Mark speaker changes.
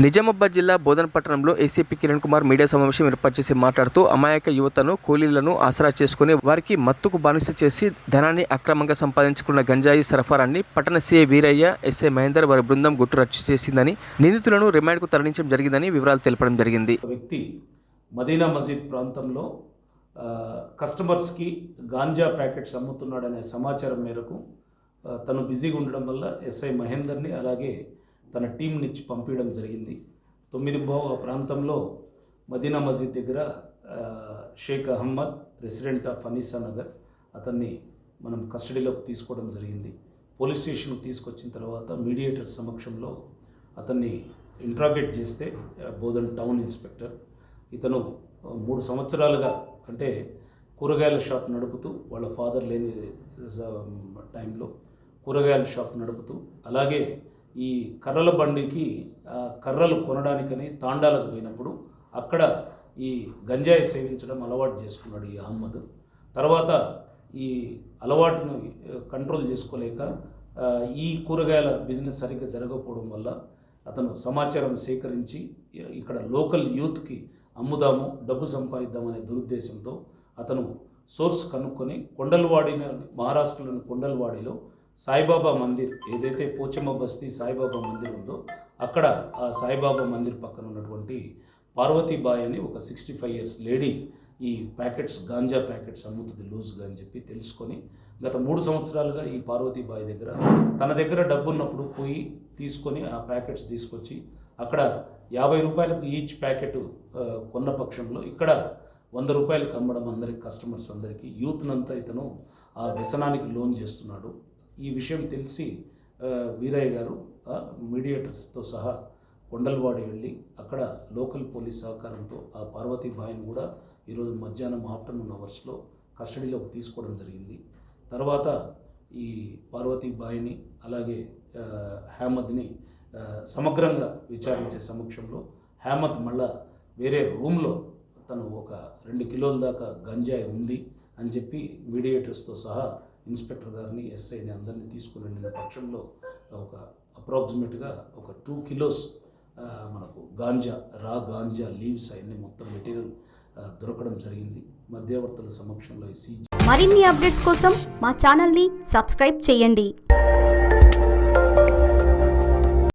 Speaker 1: నిజామాబాద్ జిల్లా బోధన్ పట్టణంలో ACP Kiran Kumar media సమావేశం ఏర్పాటు చేసి మాట్లాడుతూ అమాయక యువతను కూలీలను ఆసరా చేసుకుని వారికి మత్తుకు బానిస చేసి ధనాన్ని అక్రమంగా సంపాదించుకున్న గంజాయి సరఫరాన్ని పట్టణ సీఐ వీరయ్య, ఎస్ఐ మహేందర్ వారి బృందం గుట్టు రచ్చు చేసిందని, నిందితులను రిమాండ్కు తరలించడం జరిగిందని వివరాలు తెలపడం జరిగింది.
Speaker 2: వ్యక్తి మదీనా మసీద్ ప్రాంతంలో కస్టమర్స్కి గాంజా ప్యాకెట్స్ అమ్ముతున్నాడనే సమాచారం మేరకు తను బిజీగా ఉండడం వల్ల ఎస్ఐ మహేందర్ని అలాగే తన టీంనిచ్చి పంపించడం జరిగింది. 9 ప్రాంతంలో మదీనా మసీద్ దగ్గర షేక్ అహ్మద్, రెసిడెంట్ ఆఫ్ అనీసా నగర్, అతన్ని మనం కస్టడీలోకి తీసుకోవడం జరిగింది. పోలీస్ స్టేషన్కి తీసుకొచ్చిన తర్వాత మీడియేటర్ సమక్షంలో అతన్ని ఇంట్రాగేట్ చేస్తే బోధన్ టౌన్ ఇన్స్పెక్టర్ ఇతను 3 సంవత్సరాలుగా అంటే కూరగాయల షాప్ నడుపుతూ, వాళ్ళ ఫాదర్ లేని టైంలో కూరగాయల షాప్ నడుపుతూ, అలాగే ఈ కర్రల బండికి కర్రలు కొనడానికని తాండాలకు పోయినప్పుడు అక్కడ ఈ గంజాయి సేవించడం అలవాటు చేసుకున్నాడు ఈ అహ్మద్. తర్వాత ఈ అలవాటును కంట్రోల్ చేసుకోలేక ఈ కూరగాయల బిజినెస్ సరిగ్గా జరగకపోవడం వల్ల అతను సమాచారం సేకరించి ఇక్కడ లోకల్ యూత్కి అమ్ముదాము, డబ్బు సంపాదిద్దామనే దురుద్దేశంతో అతను సోర్స్ కనుక్కొని మహారాష్ట్రలోని కొండల్వాడిలో సాయిబాబా మందిర్, ఏదైతే పోచమ్మ బస్తీ సాయిబాబా మందిర్ ఉందో అక్కడ ఆ సాయిబాబా మందిర్ పక్కన ఉన్నటువంటి పార్వతీబాయి అని ఒక 65 years లేడీ ఈ గాంజా ప్యాకెట్స్ అమ్ముతుంది లూజ్గా అని చెప్పి తెలుసుకొని గత 3 సంవత్సరాలుగా ఈ పార్వతీబాయి దగ్గర తన దగ్గర డబ్బు ఉన్నప్పుడు పోయి తీసుకొని ఆ ప్యాకెట్స్ తీసుకొచ్చి అక్కడ 50 రూపాయలకు ఈచ్ ప్యాకెట్ కొన్న పక్షంలో ఇక్కడ 100 రూపాయలకు అమ్మడం అందరికి కస్టమర్స్ అందరికీ యూత్నంతా ఇతను ఆ వ్యసనానికి లోన్ చేస్తున్నాడు. ఈ విషయం తెలిసి వీరయ్య గారు మీడియేటర్స్తో సహా కొండల్వాడి వెళ్ళి అక్కడ లోకల్ పోలీస్ సహకారంతో ఆ పార్వతీబాయిని కూడా ఈరోజు మధ్యాహ్నం ఆఫ్టర్నూన్ అవర్స్లో కస్టడీలోకి తీసుకోవడం జరిగింది. తర్వాత ఈ పార్వతీబాయిని అలాగే హ్యామద్ని సమగ్రంగా విచారించే సమక్షంలో హ్యామద్ మళ్ళా వేరే రూమ్లో తను ఒక 2 కిలోల దాకా గంజాయి ఉంది అని చెప్పి మీడియేటర్స్తో సహా ఇన్స్పెక్టర్ గారిని, ఎస్ఐని అందరినీ తీసుకుని వెళ్ళిన పక్షంలో ఒక అప్రాక్సిమేట్గా ఒక 2 kilos మనకు గాంజా లీవ్స్ అవన్నీ మొత్తం మెటీరియల్ దొరకడం జరిగింది. మధ్యవర్తుల సమక్షంలో
Speaker 3: మరిన్ని అప్డేట్స్ కోసం మా ఛానల్ని సబ్స్క్రైబ్ చేయండి.